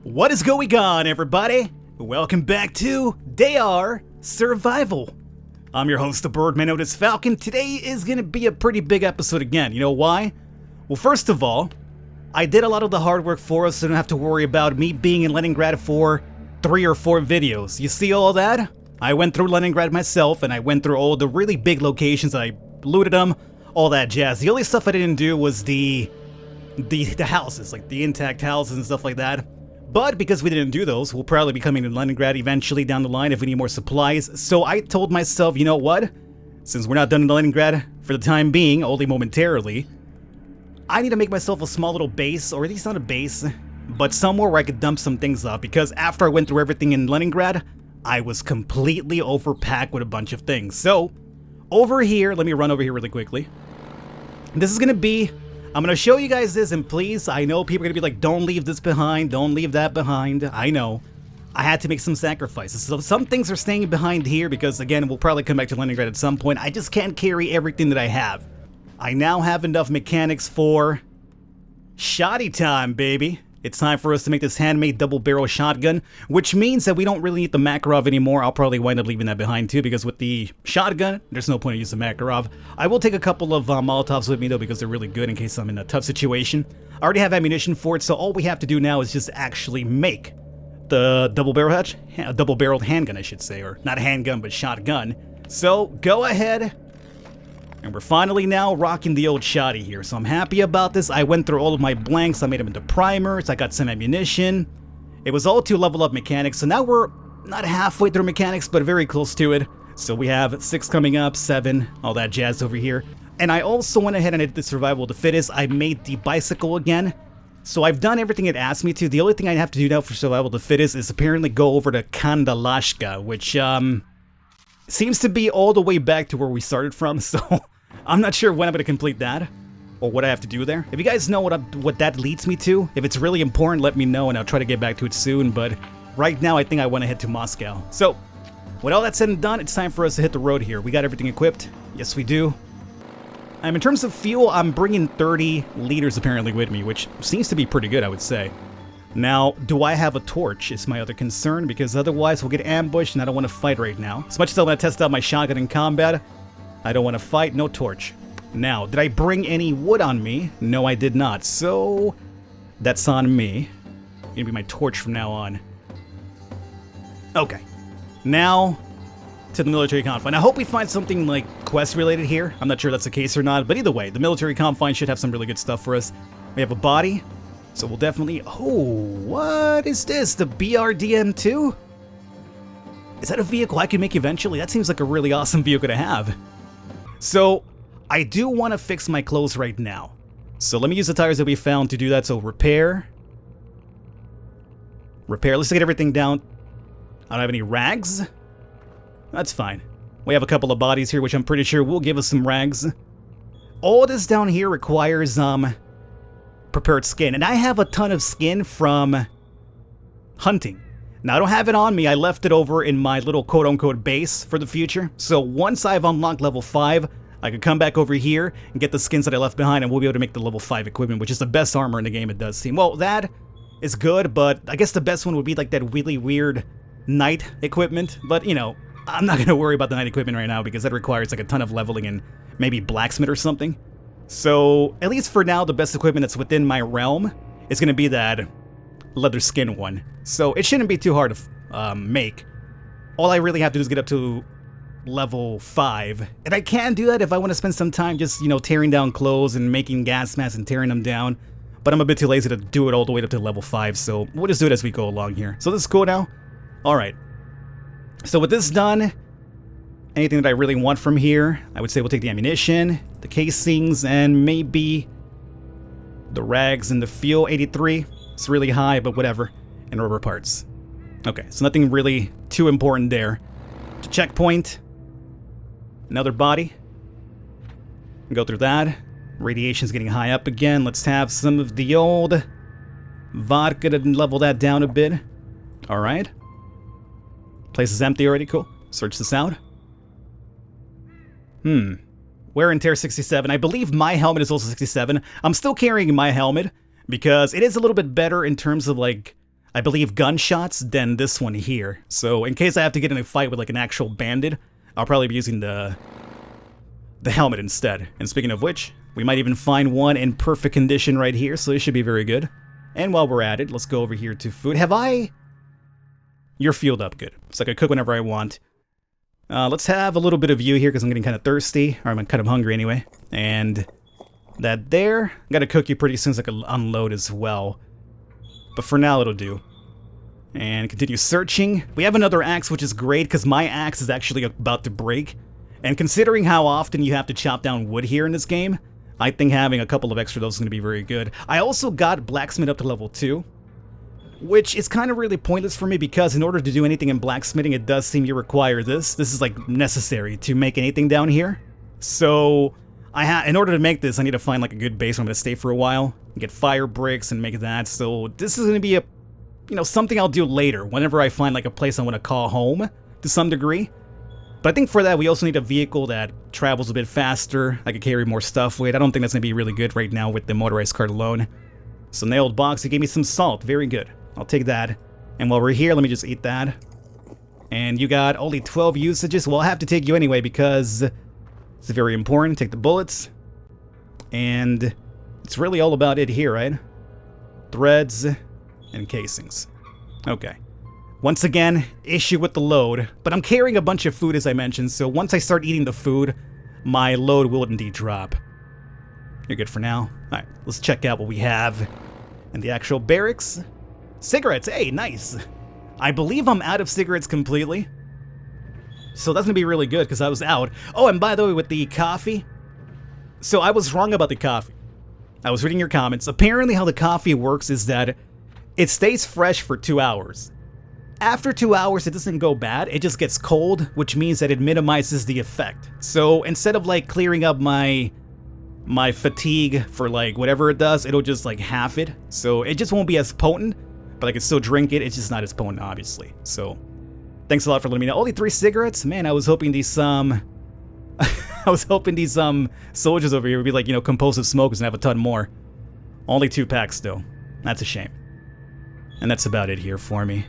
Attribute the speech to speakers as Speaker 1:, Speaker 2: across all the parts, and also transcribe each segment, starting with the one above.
Speaker 1: What is going on, everybody? Welcome back to DR Survival. I'm your host, the Birdman known as Falcon. Today is gonna be a pretty big episode again. You know why? Well, first of all, I did a lot of the hard work for us, so I don't have to worry about me being in Leningrad for 3 or 4 videos. You see all that? I went through Leningrad myself, and I went through all the really big locations. I looted them, all that jazz. The only stuff I didn't do was the houses, like the intact houses and stuff like that. But because we didn't do those, we'll probably be coming to Leningrad eventually down the line if we need more supplies. So I told myself, you know what? Since we're not done in Leningrad for the time being, only momentarily, I need to make myself a small little base, or at least not a base, but somewhere where I could dump some things off. Because after I went through everything in Leningrad, I was completely overpacked with a bunch of things. So over here, let me run over here really quickly. This is gonna be, I'm gonna show you guys this, and please, I know people are gonna be like, don't leave this behind, don't leave that behind. I know. I had to make some sacrifices. So some things are staying behind here because, again, we'll probably come back to Leningrad at some point. I just can't carry everything that I have. I now have enough mechanics for Shotty time, baby. It's time for us to make this handmade double-barrel shotgun, which means that we don't really need the Makarov anymore. I'll probably wind up leaving that behind too, because with the shotgun, there's no point in using Makarov. I will take a couple of Molotovs with me though, because they're really good in case I'm in a tough situation. I already have ammunition for it, so all we have to do now is just actually make the double-barreled handgun, I should say, or not handgun, but shotgun. So go ahead. And we're finally now rocking the old Shotty here, so I'm happy about this. I went through all of my blanks, I made them into primers, I got some ammunition. It was all to level up mechanics, so now we're not halfway through mechanics, but very close to it. So we have 6 coming up, 7, all that jazz over here. And I also went ahead and did the survival of the fittest. I made the bicycle again. So I've done everything it asked me to. The only thing I have to do now for survival of the fittest is apparently go over to Kandalashka, which, seems to be all the way back to where we started from, so I'm not sure when I'm going to complete that, or what I have to do there. If you guys know what that leads me to, if it's really important, let me know, and I'll try to get back to it soon, but right now I think I want to head to Moscow. So, with all that said and done, it's time for us to hit the road here. We got everything equipped. Yes, we do. In terms of fuel, I'm bringing 30 liters apparently with me, which seems to be pretty good, I would say. Now, do I have a torch is my other concern, because otherwise we'll get ambushed and I don't want to fight right now. As much as I want to test out my shotgun in combat, I don't want to fight, no torch. Now, did I bring any wood on me? No, I did not, so that's on me. Gonna be my torch from now on. Okay, now to the military confine. I hope we find something like quest related here. I'm not sure if that's the case or not, but either way, the military confine should have some really good stuff for us. We have a body. So we'll definitely... Oh, what is this? The BRDM2? Is that a vehicle I can make eventually? That seems like a really awesome vehicle to have. So, I do want to fix my clothes right now. So let me use the tires that we found to do that. So repair. Repair. Let's get everything down. I don't have any rags. That's fine. We have a couple of bodies here, which I'm pretty sure will give us some rags. All this down here requires, prepared skin, and I have a ton of skin from hunting. Now I don't have it on me, I left it over in my little quote-unquote base for the future, so once I've unlocked level 5, I could come back over here and get the skins that I left behind, and we'll be able to make the level 5 equipment, which is the best armor in the game, it does seem. Well, that is good, but I guess the best one would be like that really weird night equipment, but you know, I'm not gonna worry about the night equipment right now because that requires like a ton of leveling and maybe blacksmith or something. So, at least for now, the best equipment that's within my realm is going to be that leather skin one. So, it shouldn't be too hard to make. All I really have to do is get up to level 5. And I can do that if I want to spend some time just, you know, tearing down clothes and making gas masks and tearing them down. But I'm a bit too lazy to do it all the way up to level 5, so we'll just do it as we go along here. So, this is cool now? Alright. So, with this done... Anything that I really want from here, I would say we'll take the ammunition, the casings, and maybe the rags and the fuel. 83. It's really high, but whatever. And rubber parts. Okay, so nothing really too important there. To checkpoint. Another body. Go through that. Radiation's getting high up again. Let's have some of the old vodka to level that down a bit. Alright. Place is empty already. Cool. Search this out. Wear and tear 67. I believe my helmet is also 67. I'm still carrying my helmet because it is a little bit better in terms of like I believe, gunshots than this one here. So in case I have to get in a fight with like an actual bandit, I'll probably be using the helmet instead. And speaking of which, we might even find one in perfect condition right here, so this should be very good. And while we're at it, let's go over here to food. You're fueled up good, so I can cook whenever I want. Let's have a little bit of you here because I'm getting kind of thirsty, or I'm kind of hungry anyway. And that there, I gotta cook you pretty soon so I can unload as well. But for now, it'll do. And continue searching. We have another axe, which is great because my axe is actually about to break. And considering how often you have to chop down wood here in this game, I think having a couple of extra of those is going to be very good. I also got blacksmith up to level 2, which is kind of really pointless for me because in order to do anything in blacksmithing, it does seem you require this. This is like necessary to make anything down here. So in order to make this, I need to find like a good base where I'm going to stay for a while, get fire bricks and make that. So this is going to be something I'll do later whenever I find like a place I want to call home to some degree. But I think for that, we also need a vehicle that travels a bit faster. I could carry more stuff with. I don't think that's going to be really good right now with the motorized cart alone. So nailed box, it gave me some salt. Very good. I'll take that. And while we're here, let me just eat that. And you got only 12 usages. Well, I'll have to take you anyway because it's very important. Take the bullets. And it's really all about it here, right? Threads and casings. Okay. Once again, issue with the load, but I'm carrying a bunch of food as I mentioned, so once I start eating the food, my load will indeed drop. You're good for now. Alright, let's check out what we have in the actual barracks. Cigarettes, hey, nice! I believe I'm out of cigarettes completely, so that's gonna be really good because I was out. Oh, and by the way, with the coffee, so I was wrong about the coffee. I was reading your comments. Apparently how the coffee works is that it stays fresh for 2 hours. After 2 hours, it doesn't go bad, it just gets cold, which means that it minimizes the effect. So instead of like clearing up my fatigue for like whatever it does, it'll just like half it. So it just won't be as potent, but I can still drink it. It's just not as potent, obviously. So thanks a lot for letting me know. Only 3 cigarettes? Man, I was hoping these soldiers over here would be like, compulsive smokers and have a ton more. Only 2 packs though. That's a shame. And that's about it here for me.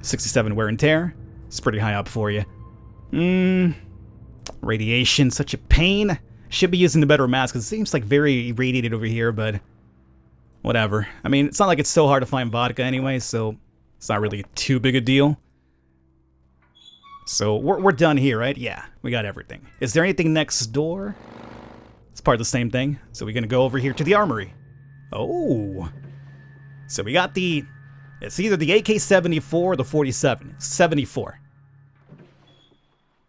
Speaker 1: 67 wear and tear. It's pretty high up for you. Radiation, such a pain. Should be using the better mask because it seems like very irradiated over here, but whatever. I mean, it's not like it's so hard to find vodka anyway, so it's not really too big a deal. So we're done here, right? Yeah, we got everything. Is there anything next door? It's part of the same thing. So we're gonna go over here to the armory. Oh. So we got it's either the AK-74 or the 47. 74.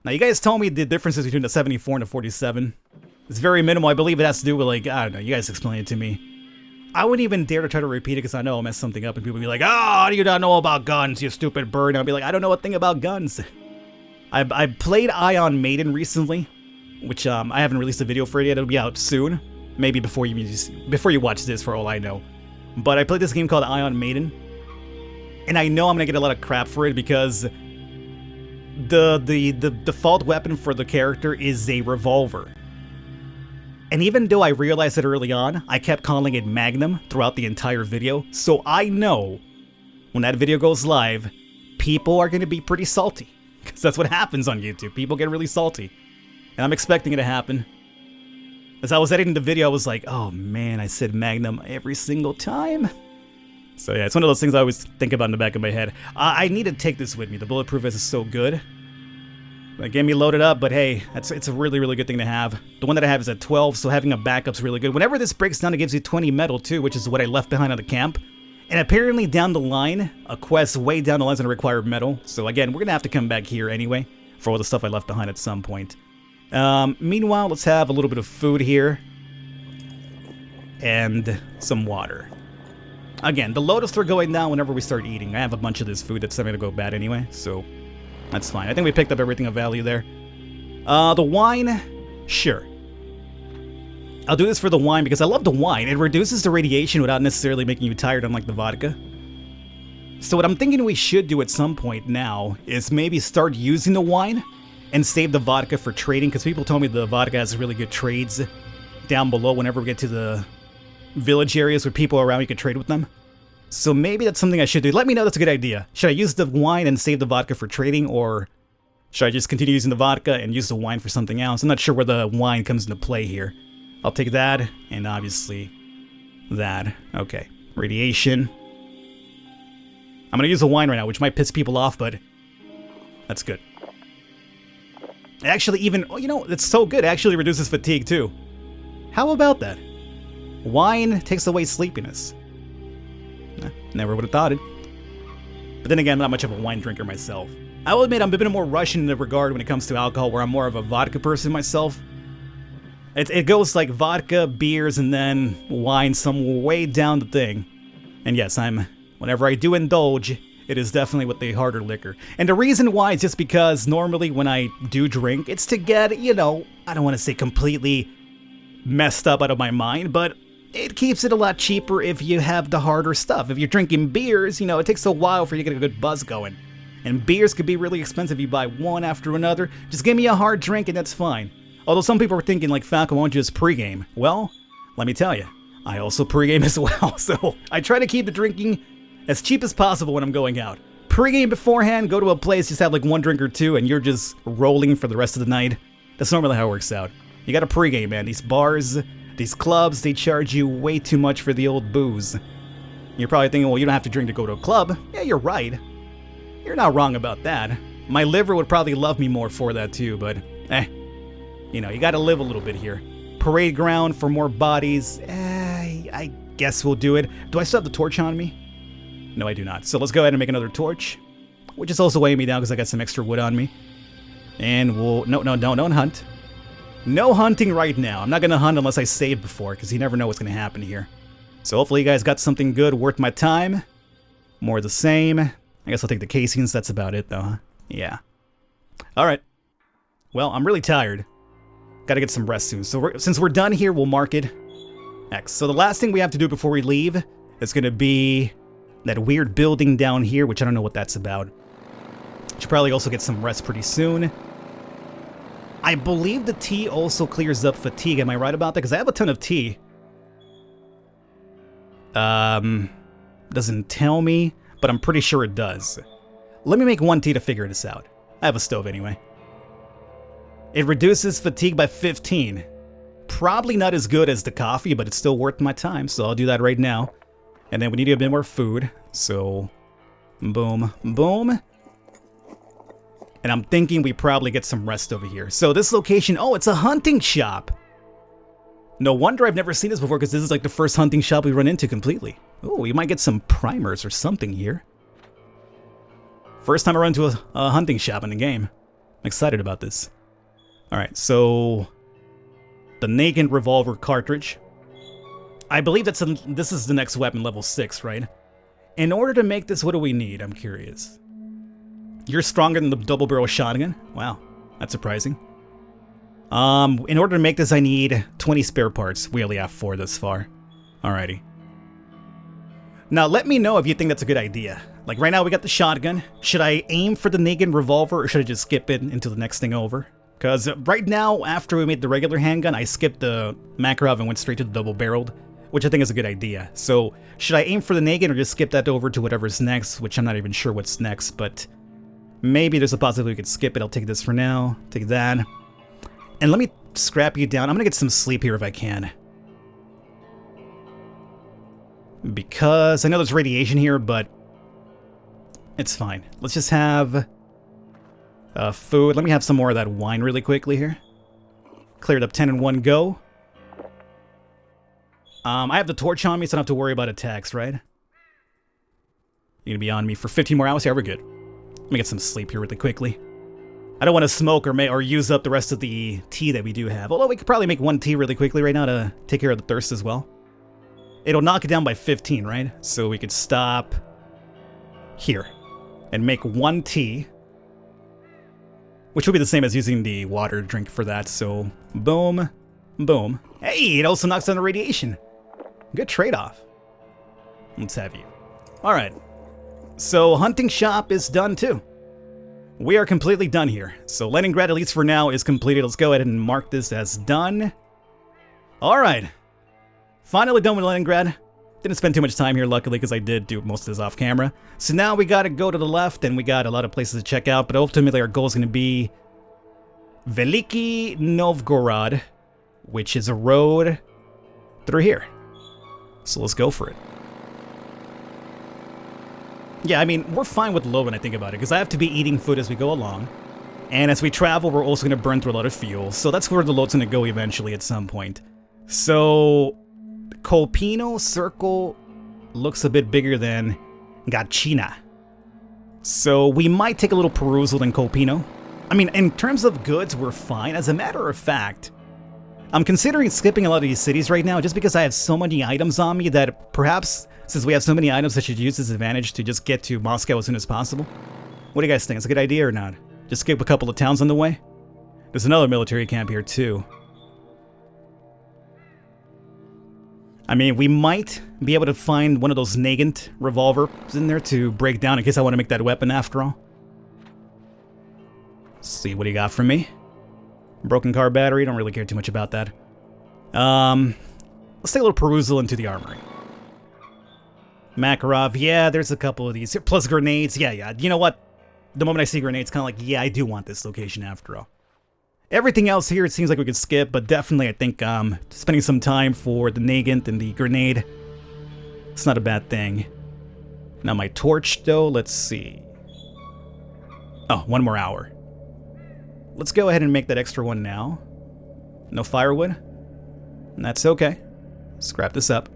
Speaker 1: Now, you guys told me the differences between the 74 and the 47. It's very minimal. I believe it has to do with, like, I don't know. You guys explain it to me. I wouldn't even dare to try to repeat it because I know I'll mess something up and people will be like, oh, how do you not know about guns, you stupid bird? And I'll be like, I don't know a thing about guns. I played Iron Maiden recently, which I haven't released a video for it yet. It'll be out soon. Maybe before you watch this, for all I know. But I played this game called Iron Maiden. And I know I'm gonna get a lot of crap for it because the default weapon for the character is a revolver. And even though I realized it early on, I kept calling it Magnum throughout the entire video. So I know when that video goes live, people are gonna be pretty salty. Because that's what happens on YouTube. People get really salty. And I'm expecting it to happen. As I was editing the video, I was like, oh man, I said Magnum every single time. So yeah, it's one of those things I always think about in the back of my head. I need to take this with me. The bulletproof vest is so good. Like, get me loaded up, but hey, it's a really, really good thing to have. The one that I have is at 12, so having a backup's really good. Whenever this breaks down, it gives you 20 metal too, which is what I left behind on the camp. And apparently down the line, a quest way down the line is going to require metal. So again, we're going to have to come back here anyway for all the stuff I left behind at some point. Meanwhile, let's have a little bit of food here. And some water. Again, the load will start going down whenever we start eating. I have a bunch of this food that's starting to go bad anyway, so that's fine. I think we picked up everything of value there. The wine, sure. I'll do this for the wine because I love the wine. It reduces the radiation without necessarily making you tired, unlike the vodka. So what I'm thinking we should do at some point now is maybe start using the wine and save the vodka for trading, because people told me the vodka has really good trades down below whenever we get to the village areas where people are around, you can trade with them. So maybe that's something I should do. Let me know that's a good idea. Should I use the wine and save the vodka for trading, or should I just continue using the vodka and use the wine for something else? I'm not sure where the wine comes into play here. I'll take that, and obviously that. Okay, radiation. I'm gonna use the wine right now, which might piss people off, but that's good. Actually, even, oh, you know, it's so good. It actually reduces fatigue, too. How about that? Wine takes away sleepiness. Never would have thought it. But then again, I'm not much of a wine drinker myself. I will admit I'm a bit more Russian in the regard when it comes to alcohol, where I'm more of a vodka person myself. It goes like vodka, beers, and then wine some way down the thing. And yes, whenever I do indulge, it is definitely with the harder liquor. And the reason why is just because normally when I do drink, it's to get, you know, I don't want to say completely messed up out of my mind, but it keeps it a lot cheaper if you have the harder stuff. If you're drinking beers, you know, it takes a while for you to get a good buzz going. And beers could be really expensive if you buy one after another. Just give me a hard drink and that's fine. Although some people are thinking, like, Falcon, won't you just pregame? Well, let me tell you, I also pregame as well. So I try to keep the drinking as cheap as possible when I'm going out. Pregame beforehand, go to a place, just have like one drink or two, and you're just rolling for the rest of the night. That's normally how it works out. You gotta pregame, man. These bars, these clubs, they charge you way too much for the old booze. You're probably thinking, well, you don't have to drink to go to a club. Yeah, you're right. You're not wrong about that. My liver would probably love me more for that too, but you know, you gotta live a little bit here. Parade ground for more bodies. I guess we'll do it. Do I still have the torch on me? No, I do not. So let's go ahead and make another torch, which is also weighing me down because I got some extra wood on me. And we'll... No, don't hunt. No hunting right now. I'm not going to hunt unless I save before, because you never know what's going to happen here. So hopefully you guys got something good worth my time. More of the same. I guess I'll take the casings. That's about it, though, huh? Yeah. Alright. Well, I'm really tired. Gotta get some rest soon. So since we're done here, we'll mark it X. So the last thing we have to do before we leave is going to be that weird building down here, which I don't know what that's about. Should probably also get some rest pretty soon. I believe the tea also clears up fatigue. Am I right about that? Because I have a ton of tea. Doesn't tell me, but I'm pretty sure it does. Let me make one tea to figure this out. I have a stove anyway. It reduces fatigue by 15. Probably not as good as the coffee, but it's still worth my time, so I'll do that right now. And then we need a bit more food, so boom, boom. And I'm thinking we probably get some rest over here. So this location, oh, it's a hunting shop. No wonder I've never seen this before, because this is like the first hunting shop we run into completely. Oh, we might get some primers or something here. First time I run into a hunting shop in the game. I'm excited about this. Alright, so the Nagant revolver cartridge. I believe this is the next weapon, level 6, right? In order to make this, what do we need? I'm curious. You're stronger than the double barrel shotgun? Wow, that's surprising. In order to make this, I need 20 spare parts. We only have 4 this far. Alrighty. Now, let me know if you think that's a good idea. Like, right now we got the shotgun. Should I aim for the Nagant revolver, or should I just skip it into the next thing over? Because right now, after we made the regular handgun, I skipped the Makarov and went straight to the double-barreled, which I think is a good idea. So, should I aim for the Nagant or just skip that over to whatever's next, which I'm not even sure what's next, but maybe there's a possibility we could skip it. I'll take this for now, take that. And let me scrap you down. I'm gonna get some sleep here if I can. Because I know there's radiation here, but it's fine. Let's just have food. Let me have some more of that wine really quickly here. Cleared up 10 in one go. I have the torch on me, so I don't have to worry about attacks, right? You're gonna be on me for 15 more hours? Yeah, we're good. Let me get some sleep here really quickly. I don't want to smoke or use up the rest of the tea that we do have. Although we could probably make one tea really quickly right now to take care of the thirst as well. It'll knock it down by 15, right? So we could stop here and make one tea, which will be the same as using the water drink for that. So boom, boom. Hey, it also knocks down the radiation. Good trade-off. Let's have you. All right. So hunting shop is done too. We are completely done here. So Leningrad, at least for now, is completed. Let's go ahead and mark this as done. All right. Finally done with Leningrad. Didn't spend too much time here, luckily, because I did do most of this off camera. So now we gotta go to the left, and we got a lot of places to check out, but ultimately our goal is gonna be Veliki Novgorod, which is a road through here. So let's go for it. Yeah, I mean, we're fine with load when I think about it, because I have to be eating food as we go along. And as we travel, we're also going to burn through a lot of fuel. So that's where the load's going to go eventually at some point. So, Kolpino Circle looks a bit bigger than Gachina. So we might take a little perusal in Kolpino. I mean, in terms of goods, we're fine. As a matter of fact, I'm considering skipping a lot of these cities right now just because I have so many items on me that perhaps, since we have so many items, I should use this advantage to just get to Moscow as soon as possible. What do you guys think? Is it a good idea or not? Just skip a couple of towns on the way? There's another military camp here too. I mean, we might be able to find one of those Nagant revolvers in there to break down in case I want to make that weapon after all. Let's see, what do you got for me? Broken car battery, don't really care too much about that. Let's take a little perusal into the armory. Makarov, yeah, there's a couple of these here. Plus grenades, yeah. You know what? The moment I see grenades, kind of like, yeah, I do want this location after all. Everything else here, it seems like we could skip, but definitely I think spending some time for the Nagant and the grenade, it's not a bad thing. Now my torch, though, let's see. Oh, 1 more hour. Let's go ahead and make that extra one now. No firewood? That's okay. Scrap this up.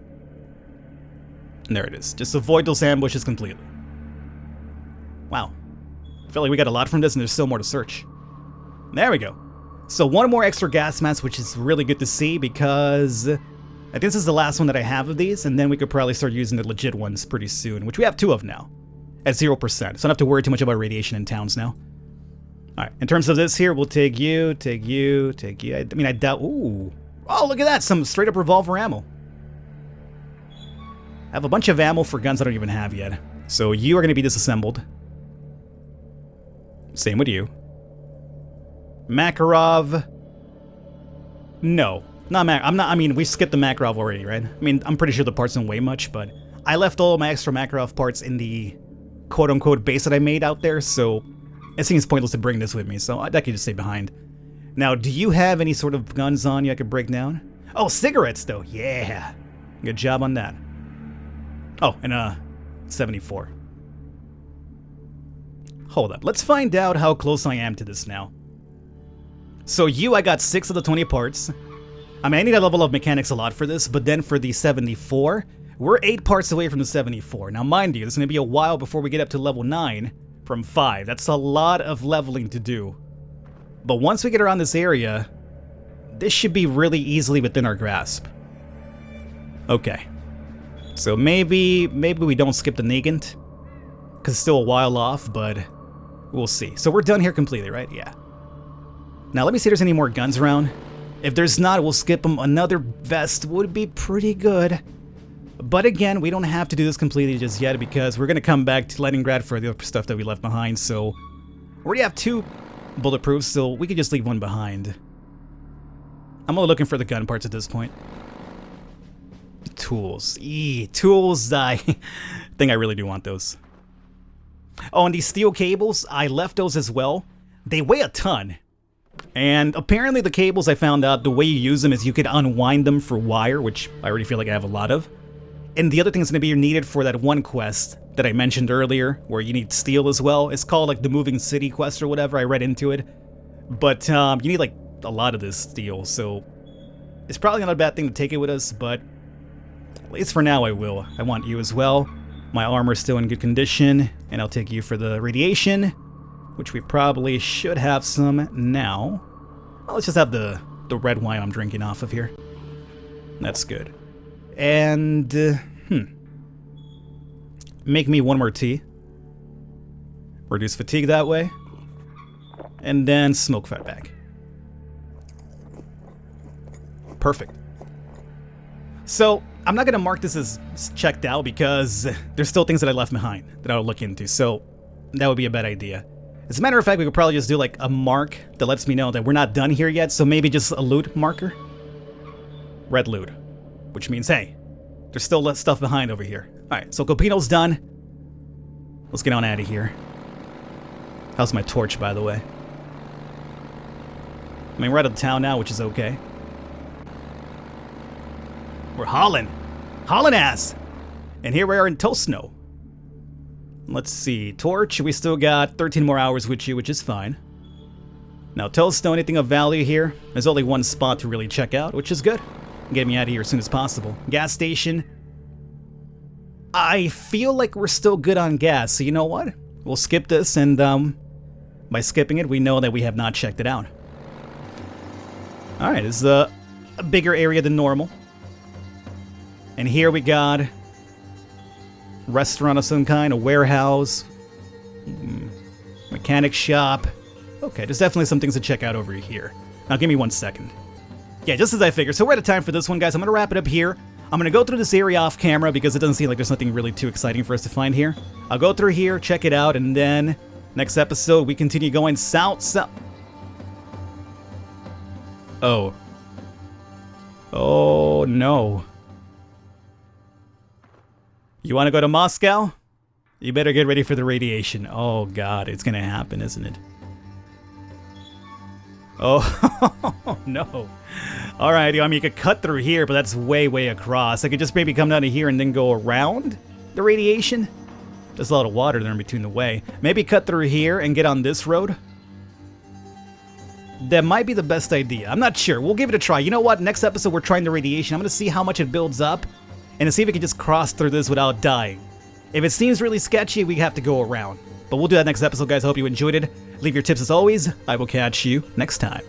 Speaker 1: And there it is. Just avoid those ambushes completely. Wow. I feel like we got a lot from this and there's still more to search. There we go. So 1 more extra gas mask, which is really good to see because I think this is the last one that I have of these, and then we could probably start using the legit ones pretty soon, which we have 2 of now at 0%. So I don't have to worry too much about radiation in towns now. Alright, in terms of this here, we'll take you. I mean, I doubt... Ooh. Oh, look at that. Some straight up revolver ammo. I have a bunch of ammo for guns I don't even have yet. So you are going to be disassembled. Same with you. Makarov. No. Not I mean, we skipped the Makarov already, right? I mean, I'm pretty sure the parts don't weigh much, but I left all my extra Makarov parts in the quote-unquote base that I made out there, so it seems pointless to bring this with me, so that could just stay behind. Now, do you have any sort of guns on you I could break down? Oh, cigarettes, though. Yeah. Good job on that. Oh, and 74. Hold up. Let's find out how close I am to this now. So I got 6 of the 20 parts. I mean, I need to level up mechanics a lot for this, but then for the 74, we're 8 parts away from the 74. Now, mind you, it's going to be a while before we get up to level 9 from 5. That's a lot of leveling to do. But once we get around this area, this should be really easily within our grasp. Okay. So maybe we don't skip the Nagant, because it's still a while off, but we'll see. So we're done here completely, right? Yeah. Now let me see if there's any more guns around. If there's not, we'll skip them. Another vest would be pretty good. But again, we don't have to do this completely just yet because we're going to come back to Leningrad for the other stuff that we left behind. So we already have 2 bulletproofs, so we could just leave 1 behind. I'm only looking for the gun parts at this point. Tools. Tools. I think I really do want those. Oh, and these steel cables, I left those as well. They weigh a ton. And apparently the cables, I found out, the way you use them is you could unwind them for wire, which I already feel like I have a lot of. And the other thing that's going to be needed for that one quest that I mentioned earlier, where you need steel as well. It's called like the Moving City quest or whatever, I read into it. But you need like a lot of this steel, so it's probably not a bad thing to take it with us, but at least for now I will. I want you as well. My armor's still in good condition, and I'll take you for the radiation, which we probably should have some now. Well, let's just have the red wine I'm drinking off of here. That's good. And, make me 1 more tea. Reduce fatigue that way. And then smoke fat bag. Perfect. So, I'm not going to mark this as checked out because there's still things that I left behind that I'll look into, so that would be a bad idea. As a matter of fact, we could probably just do like a mark that lets me know that we're not done here yet, so maybe just a loot marker. Red loot. Which means, hey, There's still less stuff behind over here. Alright, so Copino's done. Let's get on out of here. How's my torch, by the way? I mean, we're out of town now, which is okay. We're hauling. Hauling ass! And here we are in Tosno. Let's see. Torch, we still got 13 more hours with you, which is fine. Now, Tosno, anything of value here? There's only one spot to really check out, which is good. Get me out of here as soon as possible. Gas station. I feel like we're still good on gas, so you know what? We'll skip this, and by skipping it, we know that we have not checked it out. Alright, this is a bigger area than normal. And here we got restaurant of some kind, a warehouse, mechanic shop. Okay, there's definitely some things to check out over here. Now give me 1 second. Yeah, just as I figured. So we're out of time for this one, guys. I'm going to wrap it up here. I'm going to go through this area off camera because it doesn't seem like there's nothing really too exciting for us to find here. I'll go through here, check it out, and then next episode we continue going south. Oh. Oh, no. You want to go to Moscow? You better get ready for the radiation. Oh, God, it's going to happen, isn't it? Oh, no. Alright, I mean, you could cut through here, but that's way, way across. I could just maybe come down to here and then go around the radiation. There's a lot of water there in between the way. Maybe cut through here and get on this road. That might be the best idea. I'm not sure. We'll give it a try. You know what? Next episode, we're trying the radiation. I'm going to see how much it builds up and to see if we can just cross through this without dying. If it seems really sketchy, we have to go around. But we'll do that next episode, guys. I hope you enjoyed it. Leave your tips as always. I will catch you next time.